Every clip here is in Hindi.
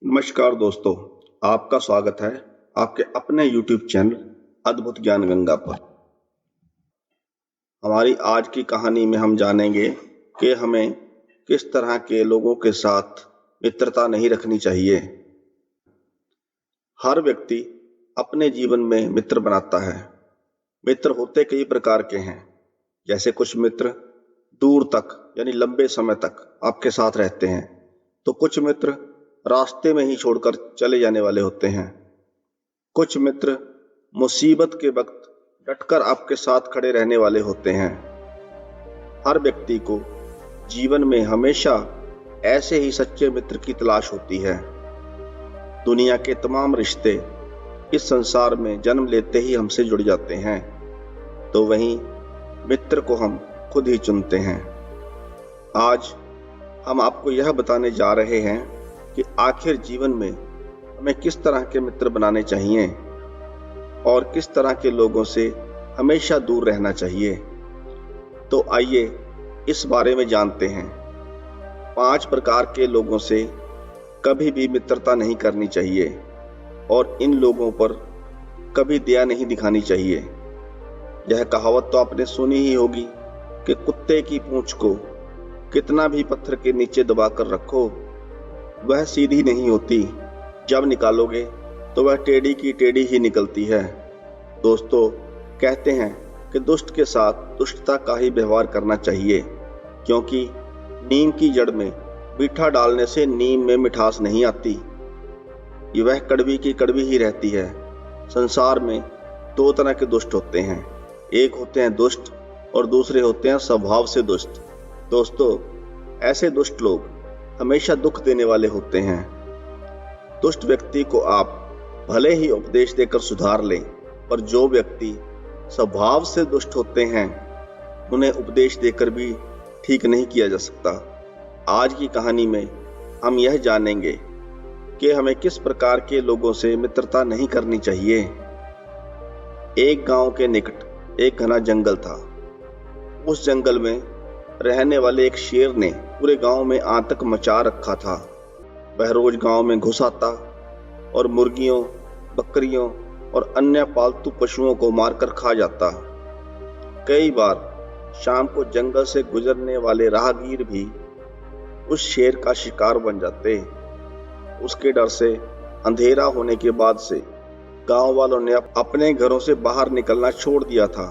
नमस्कार दोस्तों, आपका स्वागत है आपके अपने YouTube चैनल अद्भुत ज्ञान गंगा पर। हमारी आज की कहानी में हम जानेंगे कि हमें किस तरह के लोगों के साथ मित्रता नहीं रखनी चाहिए। हर व्यक्ति अपने जीवन में मित्र बनाता है। मित्र होते कई प्रकार के हैं। जैसे कुछ मित्र दूर तक यानी लंबे समय तक आपके साथ रहते हैं, तो कुछ मित्र रास्ते में ही छोड़कर चले जाने वाले होते हैं। कुछ मित्र मुसीबत के वक्त डटकर आपके साथ खड़े रहने वाले होते हैं। हर व्यक्ति को जीवन में हमेशा ऐसे ही सच्चे मित्र की तलाश होती है। दुनिया के तमाम रिश्ते इस संसार में जन्म लेते ही हमसे जुड़ जाते हैं, तो वहीं मित्र को हम खुद ही चुनते हैं। आज हम आपको यह बताने जा रहे हैं कि आखिर जीवन में हमें किस तरह के मित्र बनाने चाहिए और किस तरह के लोगों से हमेशा दूर रहना चाहिए। तो आइए इस बारे में जानते हैं। 5 प्रकार के लोगों से कभी भी मित्रता नहीं करनी चाहिए और इन लोगों पर कभी दया नहीं दिखानी चाहिए। यह कहावत तो आपने सुनी ही होगी कि कुत्ते की पूंछ को कितना भी पत्थर के नीचे दबाकर रखो, वह सीधी नहीं होती। जब निकालोगे तो वह टेढ़ी की टेढ़ी ही निकलती है। दोस्तों, कहते हैं कि दुष्ट के साथ दुष्टता का ही व्यवहार करना चाहिए, क्योंकि नीम की जड़ में मीठा डालने से नीम में मिठास नहीं आती। ये वह कड़वी की कड़वी ही रहती है। संसार में 2 तरह के दुष्ट होते हैं, एक होते हैं दुष्ट और दूसरे होते हैं स्वभाव से दुष्ट। दोस्तों, ऐसे दुष्ट लोग हमेशा दुख देने वाले होते हैं। दुष्ट व्यक्ति को आप भले ही उपदेश देकर सुधार लें, पर जो व्यक्ति स्वभाव से दुष्ट होते हैं उन्हें उपदेश देकर भी ठीक नहीं किया जा सकता। आज की कहानी में हम यह जानेंगे कि हमें किस प्रकार के लोगों से मित्रता नहीं करनी चाहिए। एक गांव के निकट एक घना जंगल था। उस जंगल में रहने वाले एक शेर ने पूरे गांव में आतंक मचा रखा था। वह रोज गांव में घुस आता और मुर्गियों, बकरियों और अन्य पालतू पशुओं को मारकर खा जाता। कई बार शाम को जंगल से गुजरने वाले राहगीर भी उस शेर का शिकार बन जाते। उसके डर से अंधेरा होने के बाद से गांव वालों ने अपने घरों से बाहर निकलना छोड़ दिया था।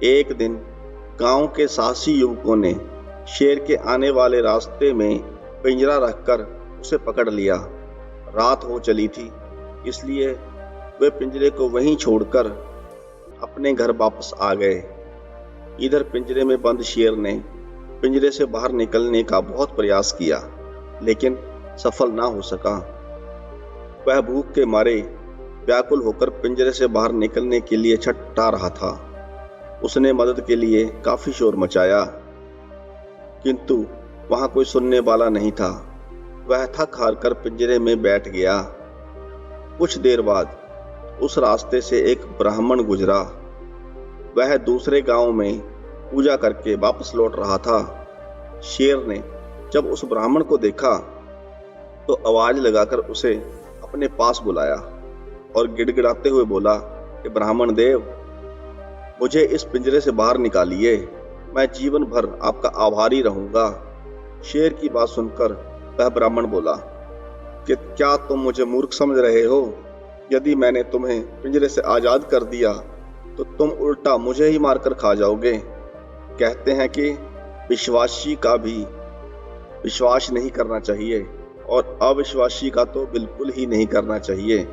एक दिन गांव के साहसी युवकों ने शेर के आने वाले रास्ते में पिंजरा रखकर उसे पकड़ लिया। रात हो चली थी, इसलिए वे पिंजरे को वहीं छोड़कर अपने घर वापस आ गए। इधर पिंजरे में बंद शेर ने पिंजरे से बाहर निकलने का बहुत प्रयास किया, लेकिन सफल ना हो सका। वह भूख के मारे व्याकुल होकर पिंजरे से बाहर निकलने के लिए छटपटा रहा था। उसने मदद के लिए काफी शोर मचाया, किंतु वहां कोई सुनने वाला नहीं था। वह थक हार कर पिंजरे में बैठ गया। कुछ देर बाद उस रास्ते से एक ब्राह्मण गुजरा। वह दूसरे गांव में पूजा करके वापस लौट रहा था। शेर ने जब उस ब्राह्मण को देखा तो आवाज लगाकर उसे अपने पास बुलाया और गिड़गिड़ाते हुए बोला कि ब्राह्मण देव, मुझे इस पिंजरे से बाहर निकालिए, मैं जीवन भर आपका आभारी रहूंगा। शेर की बात सुनकर वह ब्राह्मण बोला कि क्या तुम मुझे मूर्ख समझ रहे हो? यदि मैंने तुम्हें पिंजरे से आजाद कर दिया तो तुम उल्टा मुझे ही मारकर खा जाओगे। कहते हैं कि विश्वासी का भी विश्वास नहीं करना चाहिए और अविश्वासी का तो बिल्कुल ही नहीं करना चाहिए।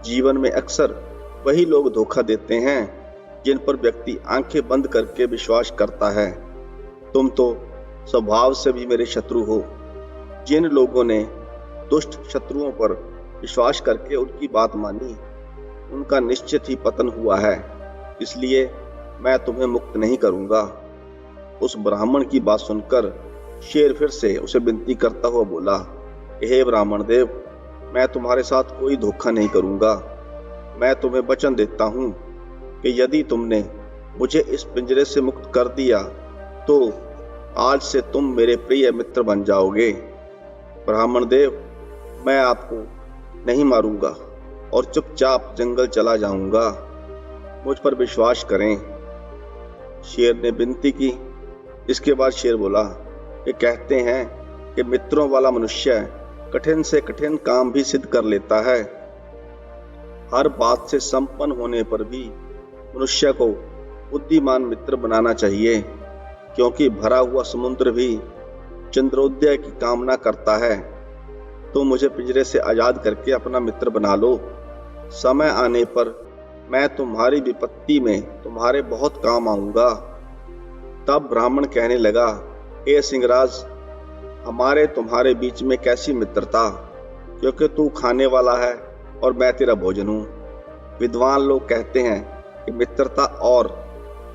जीवन में अक्सर वही लोग धोखा देते हैं जिन पर व्यक्ति आंखें बंद करके विश्वास करता है। तुम तो स्वभाव से भी मेरे शत्रु हो। जिन लोगों ने दुष्ट शत्रुओं पर विश्वास करके उनकी बात मानी, उनका निश्चित ही पतन हुआ है। इसलिए मैं तुम्हें मुक्त नहीं करूंगा। उस ब्राह्मण की बात सुनकर शेर फिर से उसे विनती करता हुआ बोला, हे ब्राह्मण देव, मैं तुम्हारे साथ कोई धोखा नहीं करूंगा। मैं तुम्हें वचन देता हूं कि यदि तुमने मुझे इस पिंजरे से मुक्त कर दिया तो आज से तुम मेरे प्रिय मित्र बन जाओगे। ब्राह्मण देव, मैं आपको नहीं मारूंगा और चुपचाप जंगल चला जाऊंगा। मुझ पर विश्वास करें। शेर ने विनती की। इसके बाद शेर बोला कि कहते हैं कि मित्रों वाला मनुष्य कठिन से कठिन काम भी सिद्ध कर लेता है। हर बात से संपन्न होने पर भी मनुष्य को बुद्धिमान मित्र बनाना चाहिए, क्योंकि भरा हुआ समुद्र भी चंद्रोदय की कामना करता है। तो मुझे पिंजरे से आजाद करके अपना मित्र बना लो। समय आने पर मैं तुम्हारी विपत्ति में तुम्हारे बहुत काम आऊंगा। तब ब्राह्मण कहने लगा, हे सिंहराज, हमारे तुम्हारे बीच में कैसी मित्रता, क्योंकि तू खाने वाला है और मैं तेरा भोजन हूँ। विद्वान लोग कहते हैं कि मित्रता और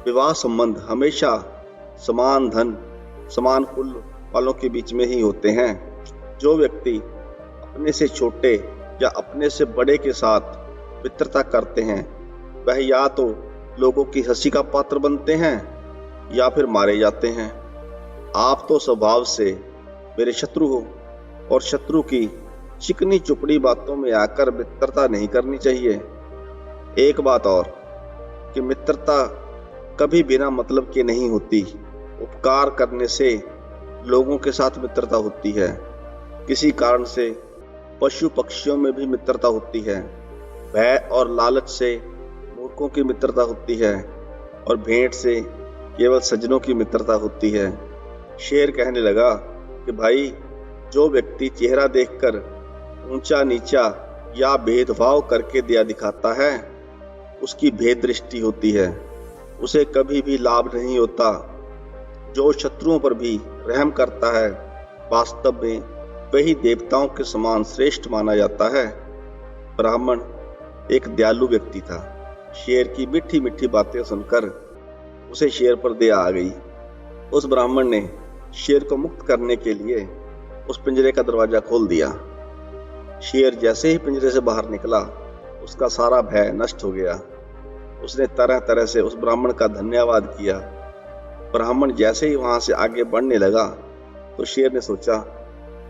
विवाह संबंध हमेशा समान धन समान कुल वालों के बीच में ही होते हैं। जो व्यक्ति अपने से छोटे या अपने से बड़े के साथ मित्रता करते हैं वह या तो लोगों की हंसी का पात्र बनते हैं या फिर मारे जाते हैं। आप तो स्वभाव से मेरे शत्रु हो और शत्रु की चिकनी चुपड़ी बातों में आकर मित्रता नहीं करनी चाहिए। एक बात और कि मित्रता कभी बिना मतलब के नहीं होती। उपकार करने से लोगों के साथ मित्रता होती है। किसी कारण से पशु पक्षियों में भी मित्रता होती है। भय और लालच से मूर्खों की मित्रता होती है और भेंट से केवल सज्जनों की मित्रता होती है। शेर कहने लगा कि भाई, जो व्यक्ति चेहरा देखकर ऊंचा नीचा या भेदभाव करके दिया दिखाता है उसकी भेद दृष्टि होती है, उसे कभी भी लाभ नहीं होता। जो शत्रुओं पर भी रहम करता है वास्तव में वही देवताओं के समान श्रेष्ठ माना जाता है। ब्राह्मण एक दयालु व्यक्ति था। शेर की मीठी मीठी बातें सुनकर उसे शेर पर दया आ गई। उस ब्राह्मण ने शेर को मुक्त करने के लिए उस पिंजरे का दरवाजा खोल दिया। शेर जैसे ही पिंजरे से बाहर निकला उसका सारा भय नष्ट हो गया। उसने तरह तरह से उस ब्राह्मण का धन्यवाद किया। ब्राह्मण जैसे ही वहां से आगे बढ़ने लगा तो शेर ने सोचा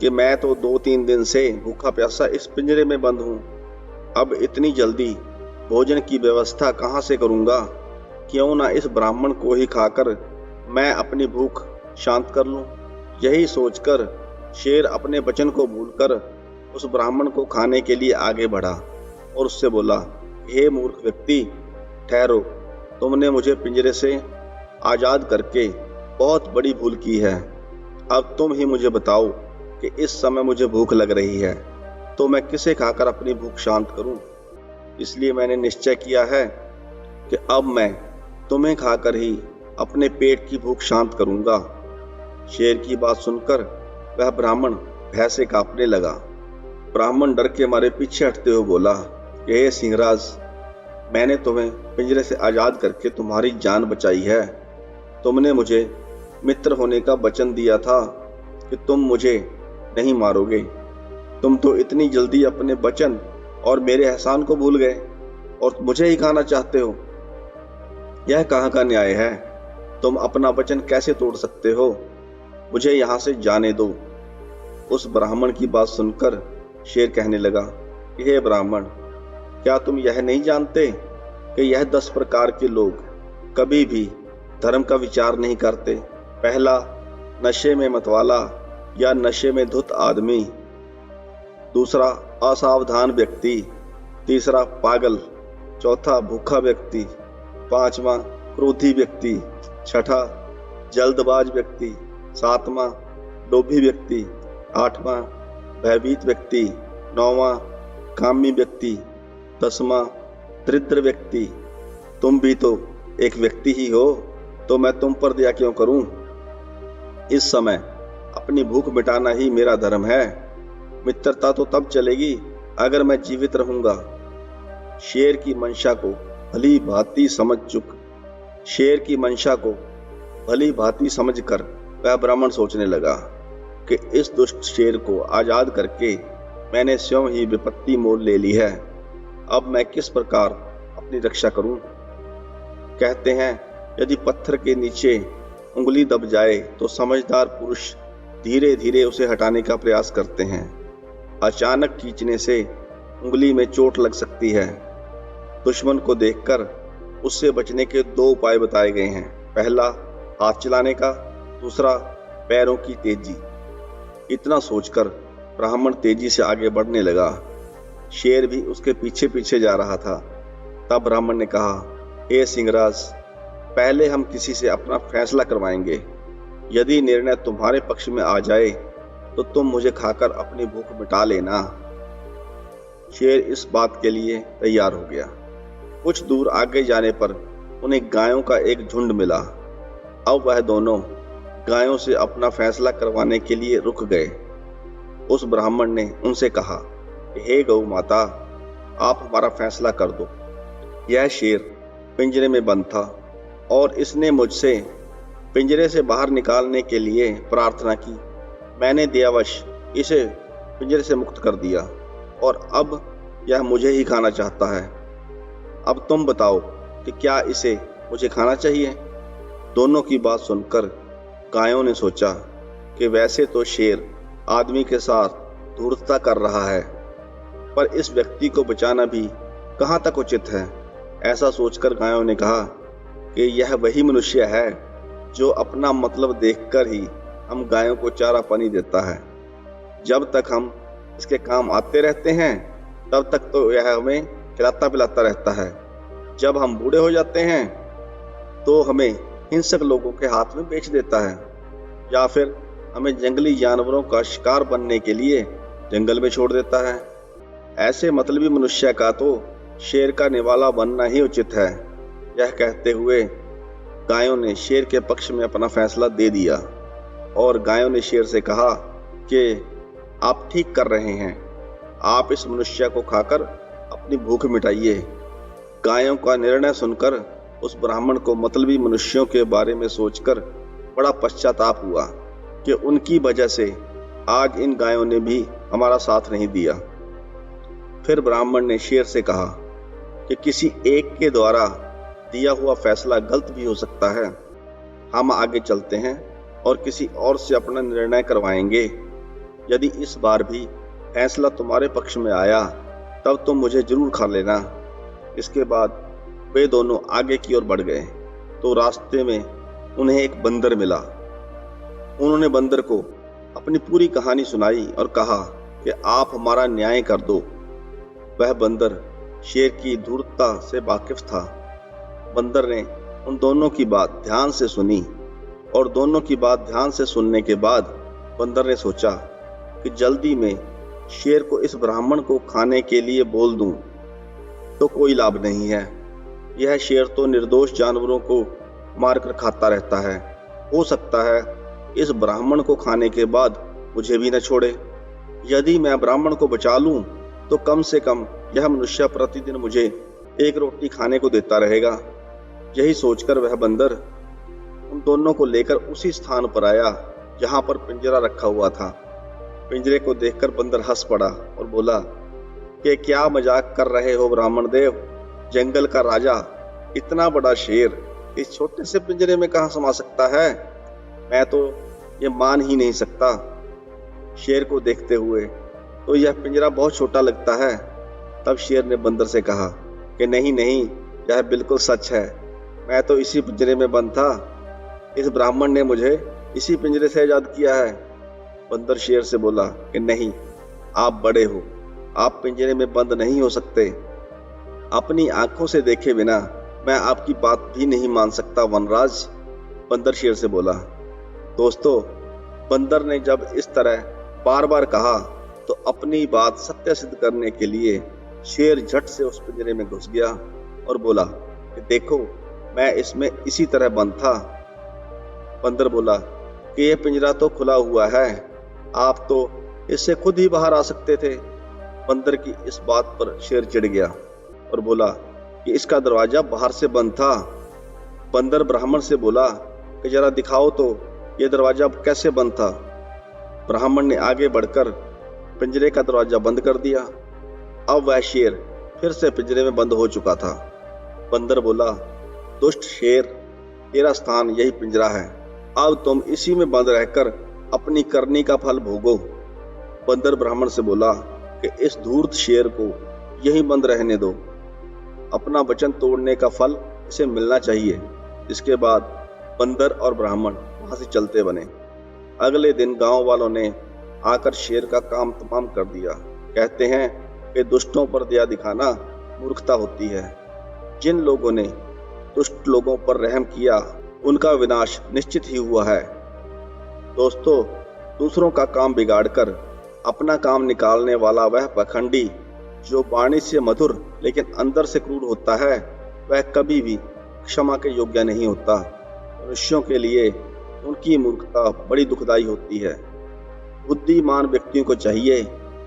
कि मैं तो 2-3 दिन से भूखा प्यासा इस पिंजरे में बंद हूँ। अब इतनी जल्दी भोजन की व्यवस्था कहाँ से करूँगा? क्यों ना इस ब्राह्मण को ही खाकर मैं अपनी भूख शांत कर लूँ। यही सोचकर शेर अपने वचन को भूलकर उस ब्राह्मण को खाने के लिए आगे बढ़ा और उससे बोला, हे मूर्ख व्यक्ति, ठहरो। तुमने मुझे पिंजरे से आजाद करके बहुत बड़ी भूल की है। अब तुम ही मुझे बताओ कि इस समय मुझे भूख लग रही है तो मैं किसे खाकर अपनी भूख शांत करूं। इसलिए मैंने निश्चय किया है कि अब मैं तुम्हें खाकर ही अपने पेट की भूख शांत करूंगा। शेर की बात सुनकर वह ब्राह्मण भय से कांपने लगा। ब्राह्मण डर के मारे पीछे हटते हुए बोला कि हे सिंहराज, मैंने तुम्हें पिंजरे से आजाद करके तुम्हारी जान बचाई है। तुमने मुझे मित्र होने का वचन दिया था कि तुम मुझे नहीं मारोगे। तुम तो इतनी जल्दी अपने वचन और मेरे एहसान को भूल गए और मुझे ही खाना चाहते हो। यह कहाँ का न्याय है? तुम अपना वचन कैसे तोड़ सकते हो? मुझे यहाँ से जाने दो। उस ब्राह्मण की बात सुनकर शेर कहने लगा, हे ब्राह्मण, क्या तुम यह नहीं जानते कि यह 10 प्रकार के लोग कभी भी धर्म का विचार नहीं करते? पहला, नशे में मतवाला या नशे में धुत आदमी। दूसरा, असावधान व्यक्ति। तीसरा, पागल। चौथा, भूखा व्यक्ति। पांचवा, क्रोधी व्यक्ति। छठा, जल्दबाज व्यक्ति। सातवां, लोभी व्यक्ति। आठवां, भयभीत व्यक्ति। नौवां, कामी व्यक्ति। 10वां, दरिद्र व्यक्ति। तुम भी तो एक व्यक्ति ही हो, तो मैं तुम पर दया क्यों करूं? इस समय अपनी भूख मिटाना ही मेरा धर्म है। मित्रता तो तब चलेगी अगर मैं जीवित रहूंगा। शेर की मंशा को भली भांति समझकर वह ब्राह्मण सोचने लगा कि इस दुष्ट शेर को आजाद करके मैंने स्वयं ही विपत्ति मोल ले ली है। अब मैं किस प्रकार अपनी रक्षा करूं? कहते हैं, यदि पत्थर के नीचे उंगली दब जाए तो समझदार पुरुष धीरे धीरे उसे हटाने का प्रयास करते हैं। अचानक खींचने से उंगली में चोट लग सकती है। दुश्मन को देखकर उससे बचने के 2 उपाय बताए गए हैं। पहला हाथ चलाने का, दूसरा पैरों की तेजी। इतना सोचकर ब्राह्मण तेजी से आगे बढ़ने लगा। शेर भी उसके पीछे पीछे जा रहा था। तब ब्राह्मण ने कहा, हे सिंहराज, पहले हम किसी से अपना फैसला करवाएंगे। यदि निर्णय तुम्हारे पक्ष में आ जाए तो तुम मुझे खाकर अपनी भूख मिटा लेना। शेर इस बात के लिए तैयार हो गया। कुछ दूर आगे जाने पर उन्हें गायों का एक झुंड मिला। अब वह दोनों गायों से अपना फैसला करवाने के लिए रुक गए। उस ब्राह्मण ने उनसे कहा, हे गौ माता, आप हमारा फैसला कर दो। यह शेर पिंजरे में बंद था और इसने मुझसे पिंजरे से बाहर निकालने के लिए प्रार्थना की। मैंने दयावश इसे पिंजरे से मुक्त कर दिया और अब यह मुझे ही खाना चाहता है। अब तुम बताओ कि क्या इसे मुझे खाना चाहिए? दोनों की बात सुनकर गायों ने सोचा कि वैसे तो शेर आदमी के साथ धूर्तता कर रहा है, पर इस व्यक्ति को बचाना भी कहाँ तक उचित है। ऐसा सोचकर गायों ने कहा कि यह वही मनुष्य है जो अपना मतलब देखकर ही हम गायों को चारा पानी देता है। जब तक हम इसके काम आते रहते हैं तब तक तो यह हमें खिलाता पिलाता रहता है। जब हम बूढ़े हो जाते हैं तो हमें हिंसक लोगों के हाथ में बेच देता है, या फिर हमें जंगली जानवरों का शिकार बनने के लिए जंगल में छोड़ देता है। ऐसे मतलबी मनुष्य का तो शेर का निवाला बनना ही उचित है। यह कहते हुए गायों ने शेर के पक्ष में अपना फैसला दे दिया और गायों ने शेर से कहा कि आप ठीक कर रहे हैं, आप इस मनुष्य को खाकर अपनी भूख मिटाइए। गायों का निर्णय सुनकर उस ब्राह्मण को मतलबी मनुष्यों के बारे में सोचकर बड़ा पश्चाताप हुआ कि उनकी वजह से आज इन गायों ने भी हमारा साथ नहीं दिया। फिर ब्राह्मण ने शेर से कहा कि किसी एक के द्वारा दिया हुआ फैसला गलत भी हो सकता है। हम आगे चलते हैं और किसी और से अपना निर्णय करवाएंगे। यदि इस बार भी फैसला तुम्हारे पक्ष में आया तब तुम मुझे जरूर खा लेना। इसके बाद वे दोनों आगे की ओर बढ़ गए तो रास्ते में उन्हें एक बंदर मिला। उन्होंने बंदर को अपनी पूरी कहानी सुनाई और कहा कि आप हमारा न्याय कर दो। वह बंदर शेर की धूर्तता से वाकिफ था। बंदर ने उन दोनों की बात ध्यान से सुनी और दोनों की बात ध्यान से सुनने के बाद बंदर ने सोचा कि जल्दी में शेर को इस ब्राह्मण को खाने के लिए बोल दूं तो कोई लाभ नहीं है। यह शेर तो निर्दोष जानवरों को मारकर खाता रहता है। हो सकता है इस ब्राह्मण को खाने के बाद मुझे भी न छोड़े। यदि मैं ब्राह्मण को बचा लूं तो कम से कम यह मनुष्य प्रतिदिन मुझे एक रोटी खाने को देता रहेगा। यही सोचकर वह बंदर उन दोनों को लेकर उसी स्थान पर आया जहां पर पिंजरा रखा हुआ था। पिंजरे को देखकर बंदर हंस पड़ा और बोला कि क्या मजाक कर रहे हो ब्राह्मण देव? जंगल का राजा इतना बड़ा शेर इस छोटे से पिंजरे में कहां समा सकता है? मैं तो ये मान ही नहीं सकता। शेर को देखते हुए तो यह पिंजरा बहुत छोटा लगता है। तब शेर ने बंदर से कहा कि नहीं नहीं, यह बिल्कुल सच है। मैं तो इसी पिंजरे में बंद था। इस ब्राह्मण ने मुझे इसी पिंजरे से आजाद किया है। बंदर शेर से बोला कि नहीं, आप बड़े हो, आप पिंजरे में बंद नहीं हो सकते। अपनी आंखों से देखे बिना मैं आपकी बात भी नहीं मान सकता वनराज। बंदर शेर से बोला। दोस्तों, बंदर ने जब इस तरह बार बार कहा तो अपनी बात सत्य सिद्ध करने के लिए शेर झट से उस पिंजरे में घुस गया और बोला कि देखो, मैं इसमें इसी तरह बंद था। बंदर बोला कि यह पिंजरा तो खुला हुआ है, आप तो इससे खुद ही बाहर आ सकते थे। बंदर की इस बात पर शेर चिढ़ गया और बोला कि इसका दरवाजा बाहर से बंद था। बंदर ब्राह्मण से बोला कि जरा दिखाओ तो यह दरवाजा कैसे बंद था। ब्राह्मण ने आगे बढ़कर पिंजरे का दरवाजा बंद कर दिया। अब वह शेर फिर से पिंजरे में बंद हो चुका था। बंदर बोला, दुष्ट शेर, तेरा स्थान यही पिंजरा है। अब तुम इसी में बंद रहकर अपनी करनी का फल भोगो। बंदर ब्राह्मण से बोला कि इस धूर्त शेर को यहीं बंद रहने दो, अपना वचन तोड़ने का फल इसे मिलना चाहिए। इसके बाद बंदर और ब्राह्मण वहां से चलते बने। अगले दिन गांव वालों ने आकर शेर का काम तमाम कर दिया। कहते हैं कि दुष्टों पर दया दिखाना मूर्खता होती है। जिन लोगों ने दुष्ट लोगों पर रहम किया उनका विनाश निश्चित ही हुआ है। दोस्तों, दूसरों का काम बिगाड़कर अपना काम निकालने वाला वह पाखंडी जो वाणी से मधुर लेकिन अंदर से क्रूर होता है, वह कभी भी क्षमा के योग्य नहीं होता। मनुष्यों के लिए उनकी मूर्खता बड़ी दुखदाई होती है। बुद्धिमान व्यक्तियों को चाहिए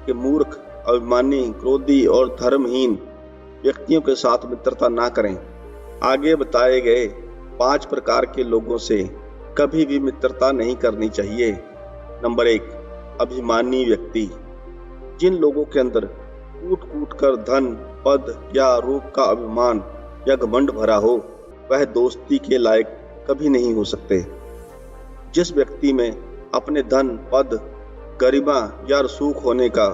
कि मूर्ख, अभिमानी, क्रोधी और धर्महीन व्यक्तियों के साथ मित्रता ना करें। आगे बताए गए 5 प्रकार के लोगों से कभी भी मित्रता नहीं करनी चाहिए। नंबर 1, अभिमानी व्यक्ति। जिन लोगों के अंदर कूट कूट कर धन, पद या रूप का अभिमान या घमंड भरा हो, वह दोस्ती के लायक कभी नहीं हो सकते। जिस व्यक्ति में अपने धन, पद, गरिमा या रसूख होने का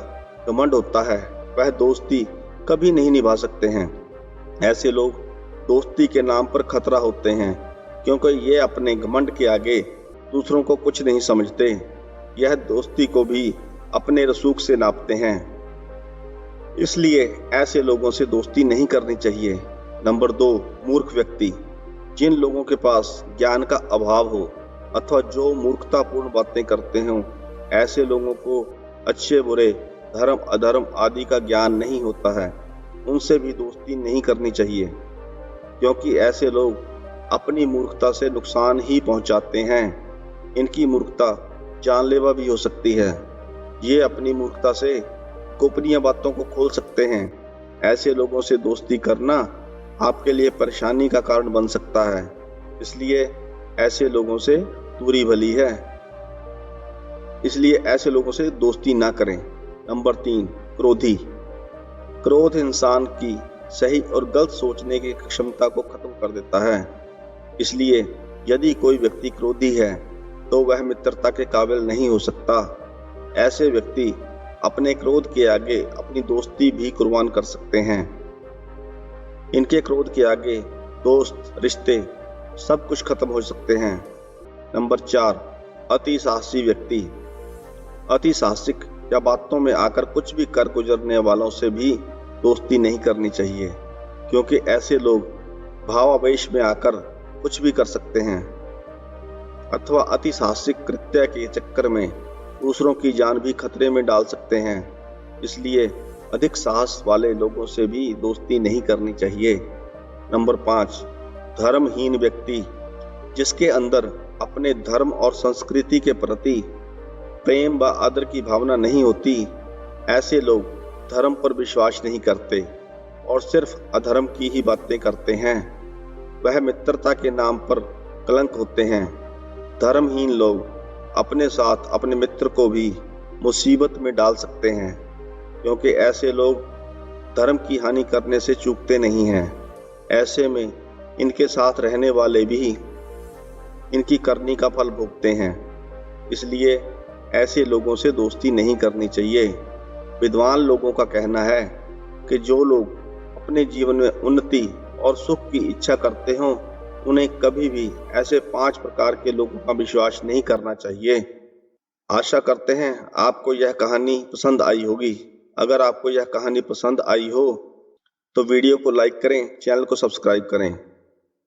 घमंड होता है, वह दोस्ती कभी नहीं निभा सकते हैं। ऐसे लोग दोस्ती के नाम पर खतरा होते हैं, क्योंकि ये अपने घमंड के आगे दूसरों को कुछ नहीं समझते। यह दोस्ती को भी अपने रसूख से नापते हैं। इसलिए ऐसे लोगों से दोस्ती नहीं करनी चाहिए। नंबर 2, मूर्ख व्यक्ति। जिन लोगों के पास ज्ञान का अभाव हो अथवा जो मूर्खतापूर्ण बातें करते हों, ऐसे लोगों को अच्छे बुरे, धर्म अधर्म आदि का ज्ञान नहीं होता है, उनसे भी दोस्ती नहीं करनी चाहिए, क्योंकि ऐसे लोग अपनी मूर्खता से नुकसान ही पहुंचाते हैं। इनकी मूर्खता जानलेवा भी हो सकती है। ये अपनी मूर्खता से गोपनीय बातों को खोल सकते हैं। ऐसे लोगों से दोस्ती करना आपके लिए परेशानी का कारण बन सकता है। इसलिए ऐसे लोगों से दूरी भली है। इसलिए ऐसे लोगों से दोस्ती ना करें। नंबर 3, क्रोधी। क्रोध इंसान की सही और गलत सोचने की क्षमता को खत्म कर देता है। इसलिए यदि कोई व्यक्ति क्रोधी है तो वह मित्रता के काबिल नहीं हो सकता। ऐसे व्यक्ति अपने क्रोध के आगे अपनी दोस्ती भी कुर्बान कर सकते हैं। इनके क्रोध के आगे दोस्त, रिश्ते सब कुछ खत्म हो सकते हैं। नंबर 4, अति साहसी व्यक्ति। अति साहसिक या बातों में आकर कुछ भी कर गुजरने वालों से भी दोस्ती नहीं करनी चाहिए, क्योंकि ऐसे लोग भावावेश में आकर कुछ भी कर सकते हैं अथवा अति साहसिक कृत्य के चक्कर में दूसरों की जान भी खतरे में डाल सकते हैं। इसलिए अधिक साहस वाले लोगों से भी दोस्ती नहीं करनी चाहिए। नंबर 5, धर्महीन व्यक्ति। जिसके अंदर अपने धर्म और संस्कृति के प्रति प्रेम व आदर की भावना नहीं होती, ऐसे लोग धर्म पर विश्वास नहीं करते और सिर्फ अधर्म की ही बातें करते हैं। वह मित्रता के नाम पर कलंक होते हैं। धर्महीन लोग अपने साथ अपने मित्र को भी मुसीबत में डाल सकते हैं, क्योंकि ऐसे लोग धर्म की हानि करने से चूकते नहीं हैं। ऐसे में इनके साथ रहने वाले भी इनकी करनी का फल भोगते हैं। इसलिए ऐसे लोगों से दोस्ती नहीं करनी चाहिए। विद्वान लोगों का कहना है कि जो लोग अपने जीवन में उन्नति और सुख की इच्छा करते हों, उन्हें कभी भी ऐसे 5 प्रकार के लोगों का विश्वास नहीं करना चाहिए। आशा करते हैं आपको यह कहानी पसंद आई होगी। अगर आपको यह कहानी पसंद आई हो तो वीडियो को लाइक करें, चैनल को सब्सक्राइब करें।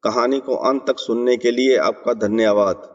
कहानी को अंत तक सुनने के लिए आपका धन्यवाद।